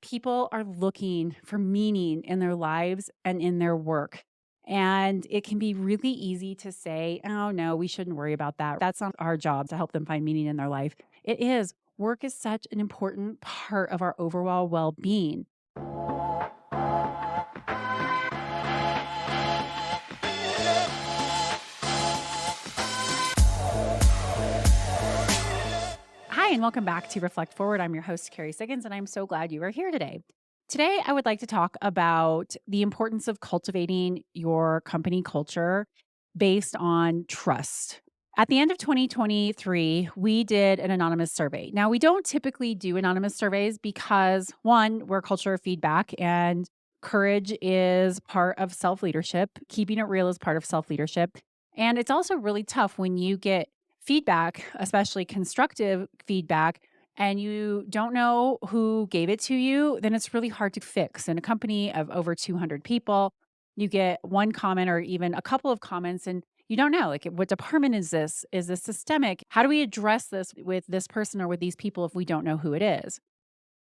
People are looking for meaning in their lives and in their work. And it can be really easy to say, oh, no, we shouldn't worry about that. That's not our job to help them find meaning in their life. It is. Work is such an important part of our overall well being. Hi, and welcome back to Reflect Forward. I'm your host, Carrie Siggins, and I'm so glad you are here today. Today, I would like to talk about the importance of cultivating your company culture based on trust. At the end of 2023, we did an anonymous survey. Now, we don't typically do anonymous surveys because, one, we're a culture of feedback, and courage is part of self leadership. Keeping it real is part of self leadership. And it's also really tough when you get feedback, especially constructive feedback, and you don't know who gave it to you, then it's really hard to fix. In a company of over 200 people, you get one comment or even a couple of comments, and you don't know, like, what department is this? Is this systemic? How do we address this with this person or with these people if we don't know who it is?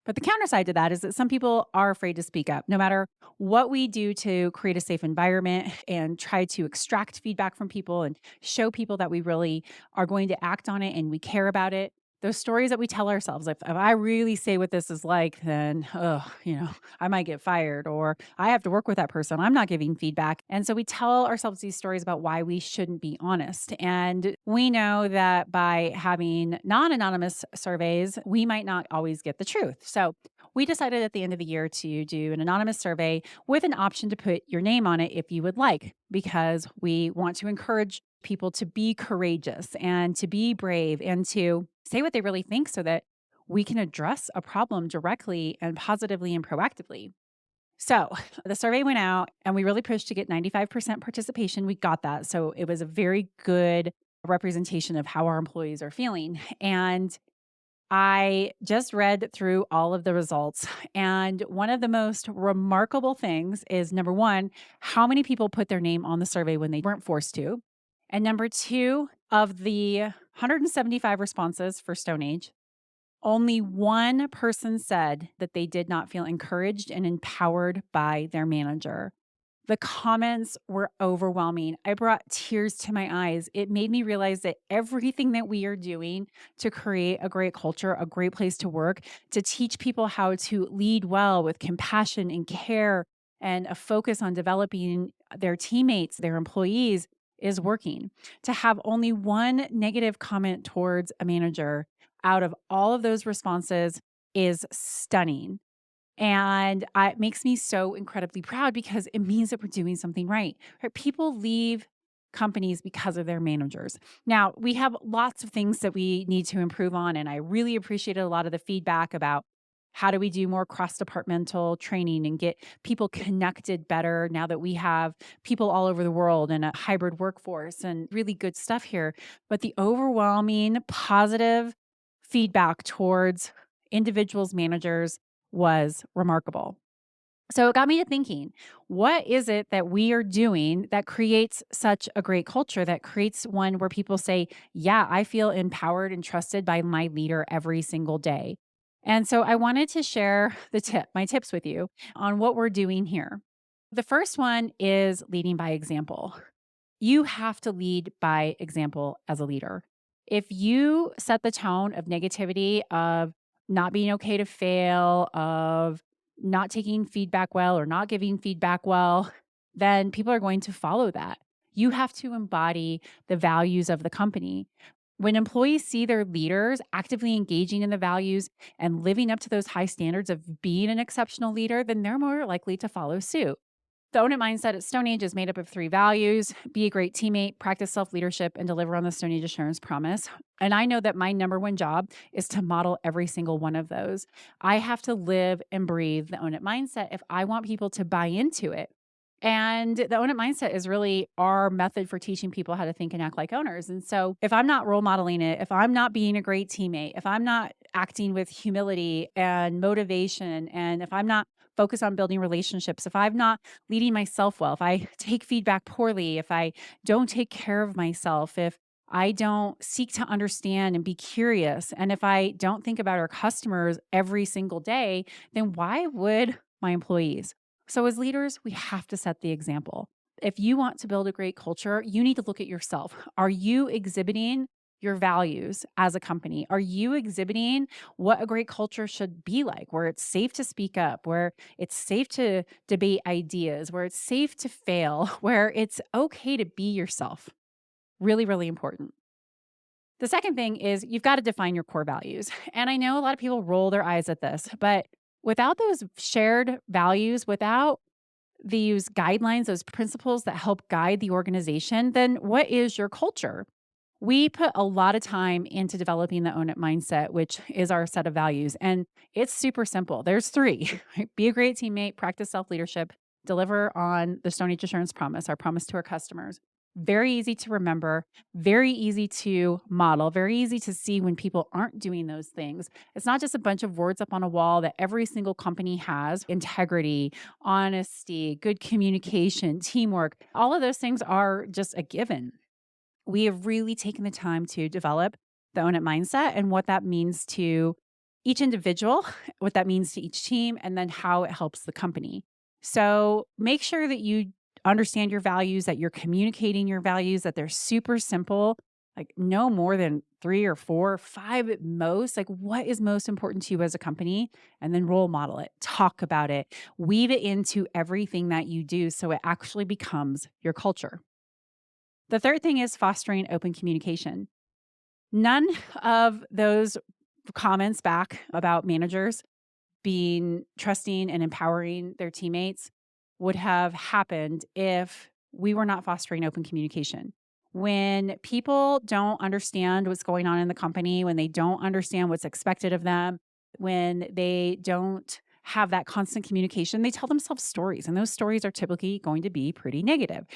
But the counter side to that is that some people are afraid to speak up. No matter what we do to create a safe environment and try to extract feedback from people and show people that we really are going to act on it and we care about it, those stories that we tell ourselves, if I really say what this is like, then, I might get fired or I have to work with that person. I'm not giving feedback. And so we tell ourselves these stories about why we shouldn't be honest. And we know that by having non anonymous surveys, we might not always get the truth. So we decided at the end of the year to do an anonymous survey with an option to put your name on it if you would like, because we want to encourage people to be courageous and to be brave and to say what they really think so that we can address a problem directly and positively and proactively. So the survey went out and we really pushed to get 95% participation. We got that. So it was a very good representation of how our employees are feeling. And I just read through all of the results. And one of the most remarkable things is, number one, how many people put their name on the survey when they weren't forced to. And number two, of the 175 responses for StoneAge, only one person said that they did not feel encouraged and empowered by their manager. The comments were overwhelming. I brought tears to my eyes. It made me realize that everything that we are doing to create a great culture, a great place to work, to teach people how to lead well with compassion and care and a focus on developing their teammates, their employees, is working. To have only one negative comment towards a manager out of all of those responses is stunning. And it makes me so incredibly proud because it means that we're doing something right. Right? People leave companies because of their managers. Now, we have lots of things that we need to improve on. And I really appreciated a lot of the feedback about how do we do more cross-departmental training and get people connected better now that we have people all over the world and a hybrid workforce and really good stuff here. But the overwhelming positive feedback towards individuals, managers, was remarkable. So it got me to thinking, what is it that we are doing that creates such a great culture, that creates one where people say, yeah, I feel empowered and trusted by my leader every single day. And so I wanted to share my tips with you on what we're doing here. The first one is leading by example. You have to lead by example as a leader. If you set the tone of negativity, of not being okay to fail, of not taking feedback well or not giving feedback well, then people are going to follow that. You have to embody the values of the company. When employees see their leaders actively engaging in the values and living up to those high standards of being an exceptional leader, then they're more likely to follow suit. The Own It mindset at StoneAge is made up of three values: be a great teammate, practice self leadership, and deliver on the StoneAge assurance promise. And I know that my number one job is to model every single one of those. I have to live and breathe the Own It mindset if I want people to buy into it. And the Own It mindset is really our method for teaching people how to think and act like owners. And so if I'm not role modeling it, if I'm not being a great teammate, if I'm not acting with humility and motivation, and if I'm not focused on building relationships, if I'm not leading myself well, if I take feedback poorly, if I don't take care of myself, if I don't seek to understand and be curious, and if I don't think about our customers every single day, then why would my employees? So, as leaders, we have to set the example. If you want to build a great culture, you need to look at yourself. Are you exhibiting your values as a company? Are you exhibiting what a great culture should be like, where it's safe to speak up, where it's safe to debate ideas, where it's safe to fail, where it's okay to be yourself? Really, really important. The second thing is you've got to define your core values. And I know a lot of people roll their eyes at this, but without those shared values, without these guidelines, those principles that help guide the organization, then what is your culture? We put a lot of time into developing the Own It mindset, which is our set of values. And it's super simple. There's three: right? Be a great teammate, practice self leadership, deliver on the StoneAge Assurance Promise, our promise to our customers. Very easy to remember, very easy to model, very easy to see when people aren't doing those things. It's not just a bunch of words up on a wall that every single company has: integrity, honesty, good communication, teamwork. All of those things are just a given. We have really taken the time to develop the Own It mindset and what that means to each individual, what that means to each team, and then how it helps the company. So make sure that you understand your values, that you're communicating your values, that they're super simple, like no more than three or four, five at most. Like, what is most important to you as a company? And then role model it, talk about it, weave it into everything that you do so it actually becomes your culture. The third thing is fostering open communication. None of those comments back about managers being trusting and empowering their teammates would have happened if we were not fostering open communication. When people don't understand what's going on in the company, when they don't understand what's expected of them, when they don't have that constant communication, they tell themselves stories, and those stories are typically going to be pretty negative.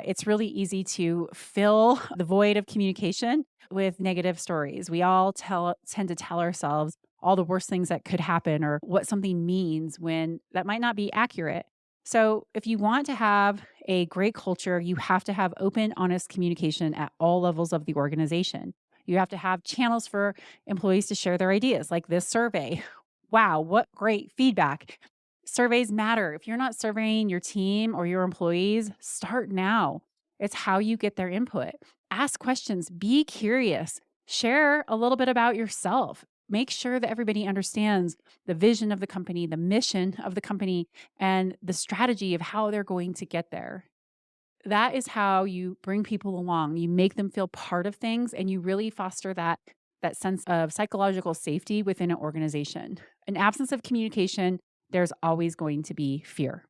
It's really easy to fill the void of communication with negative stories. We all tend to tell ourselves all the worst things that could happen or what something means when that might not be accurate. So, if you want to have a great culture, you have to have open, honest communication at all levels of the organization. You have to have channels for employees to share their ideas, like this survey. Wow, what great feedback! Surveys matter. If you're not surveying your team or your employees, start now. It's how you get their input. Ask questions, be curious, share a little bit about yourself. Make sure that everybody understands the vision of the company, the mission of the company, and the strategy of how they're going to get there. That is how you bring people along. You make them feel part of things, and you really foster that sense of psychological safety within an organization. An absence of communication, there's always going to be fear.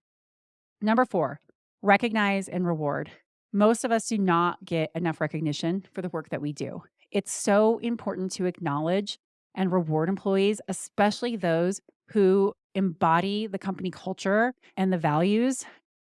Number 4, recognize and reward. Most of us do not get enough recognition for the work that we do. It's so important to acknowledge and reward employees, especially those who embody the company culture and the values.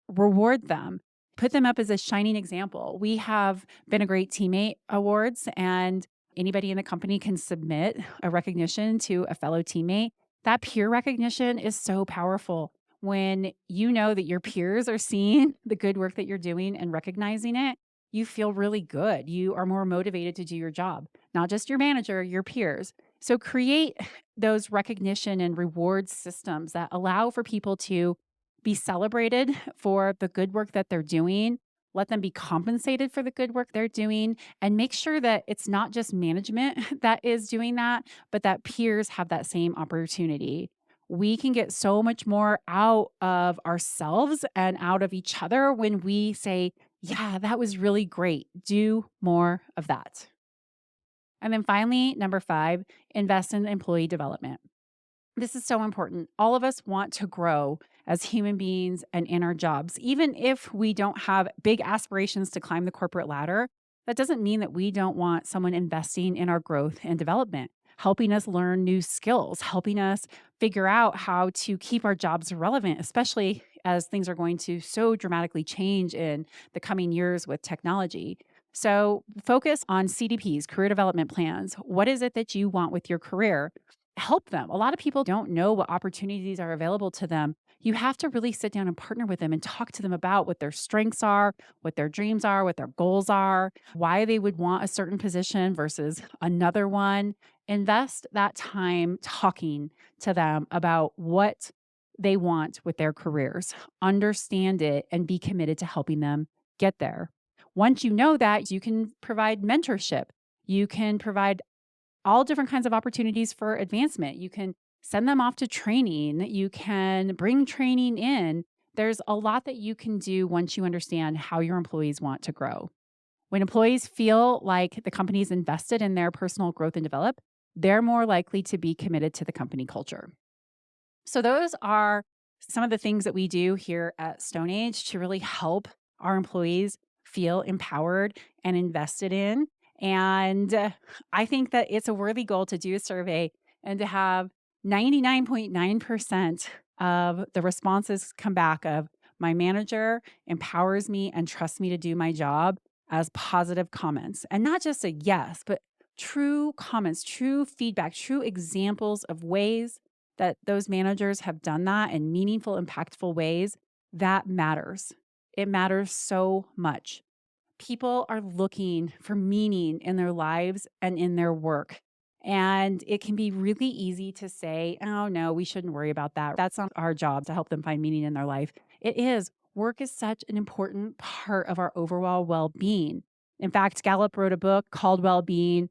Reward them. Put them up as a shining example. We have Been a Great Teammate awards, and anybody in the company can submit a recognition to a fellow teammate. That peer recognition is so powerful. When you know that your peers are seeing the good work that you're doing and recognizing it, you feel really good. You are more motivated to do your job, not just your manager, your peers. So create those recognition and reward systems that allow for people to be celebrated for the good work that they're doing. Let them be compensated for the good work they're doing, and make sure that it's not just management that is doing that, but that peers have that same opportunity. We can get so much more out of ourselves and out of each other when we say, yeah, that was really great. Do more of that. And then finally, number 5, invest in employee development. This is so important. All of us want to grow as human beings and in our jobs. Even if we don't have big aspirations to climb the corporate ladder, that doesn't mean that we don't want someone investing in our growth and development, helping us learn new skills, helping us figure out how to keep our jobs relevant, especially as things are going to so dramatically change in the coming years with technology. So focus on CDPs, career development plans. What is it that you want with your career? help them. A lot of people don't know what opportunities are available to them. You have to really sit down and partner with them and talk to them about what their strengths are, what their dreams are, what their goals are, why they would want a certain position versus another one. Invest that time talking to them about what they want with their careers. Understand it and be committed to helping them get there. Once you know that, you can provide mentorship. You can provide all different kinds of opportunities for advancement. You can send them off to training. You can bring training in. There's a lot that you can do once you understand how your employees want to grow. When employees feel like the company is invested in their personal growth and develop, they're more likely to be committed to the company culture. So those are some of the things that we do here at StoneAge to really help our employees feel empowered and invested in. And I think that it's a worthy goal to do a survey and to have 99.9% of the responses come back of my manager empowers me and trusts me to do my job as positive comments. And not just a yes, but true comments, true feedback, true examples of ways that those managers have done that in meaningful, impactful ways. That matters. It matters so much. People are looking for meaning in their lives and in their work. And it can be really easy to say, oh, no, we shouldn't worry about that. That's not our job to help them find meaning in their life. It is. Work is such an important part of our overall well being. In fact, Gallup wrote a book called Well-Being.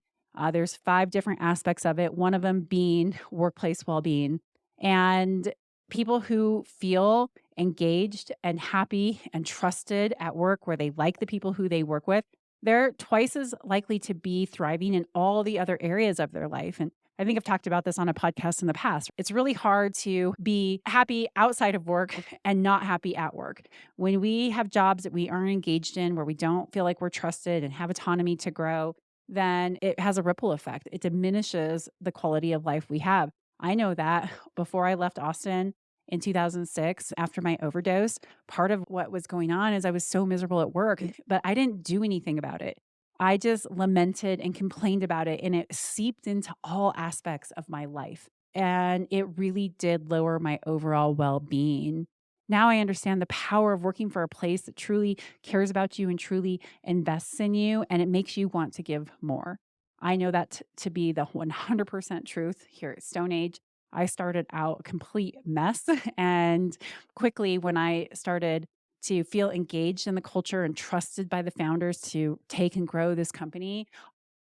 There's 5 different aspects of it, one of them being workplace well-being. And people who feel engaged and happy and trusted at work where they like the people who they work with, they're twice as likely to be thriving in all the other areas of their life. And I think I've talked about this on a podcast in the past. It's really hard to be happy outside of work and not happy at work. When we have jobs that we aren't engaged in, where we don't feel like we're trusted and have autonomy to grow, then it has a ripple effect. It diminishes the quality of life we have. I know that before I left Austin in 2006 after my overdose, part of what was going on is I was so miserable at work, but I didn't do anything about it. I just lamented and complained about it, and it seeped into all aspects of my life. And it really did lower my overall well being. Now I understand the power of working for a place that truly cares about you and truly invests in you, and it makes you want to give more. I know that to be the 100% truth here at StoneAge. I started out a complete mess. And quickly, when I started to feel engaged in the culture and trusted by the founders to take and grow this company,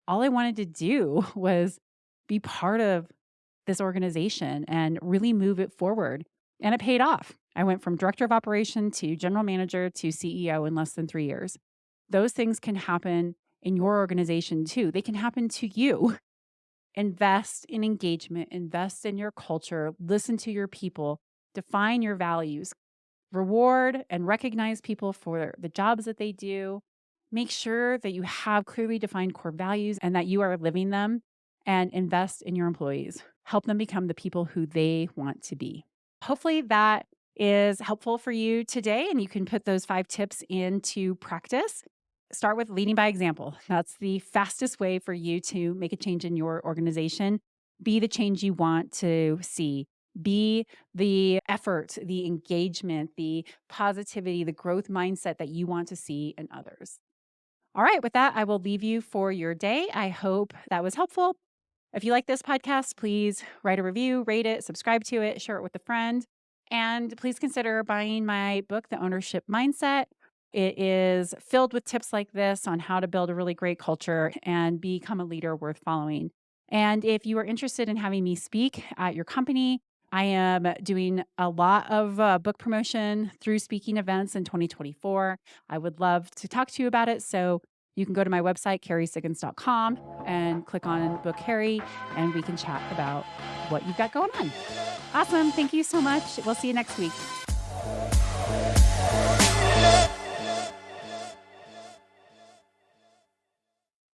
all I wanted to do was be part of this organization and really move it forward. And it paid off. I went from director of operation to general manager to CEO in less than 3 years. Those things can happen in your organization too. They can happen to you. Invest in engagement, invest in your culture, listen to your people, define your values, reward and recognize people for the jobs that they do. Make sure that you have clearly defined core values and that you are living them, and invest in your employees. Help them become the people who they want to be. Hopefully that is helpful for you today, and you can put those 5 tips into practice. Start with leading by example. That's the fastest way for you to make a change in your organization. Be the change you want to see. Be the effort, the engagement, the positivity, the growth mindset that you want to see in others. All right, with that, I will leave you for your day. I hope that was helpful. If you like this podcast, please write a review, rate it, subscribe to it, share it with a friend. And please consider buying my book, The Ownership Mindset. It is filled with tips like this on how to build a really great culture and become a leader worth following. And if you are interested in having me speak at your company, I am doing a lot of book promotion through speaking events in 2024. I would love to talk to you about it. So you can go to my website, carriesiggins.com, and click on Book Harry, and we can chat about what you've got going on. Awesome. Thank you so much. We'll see you next week.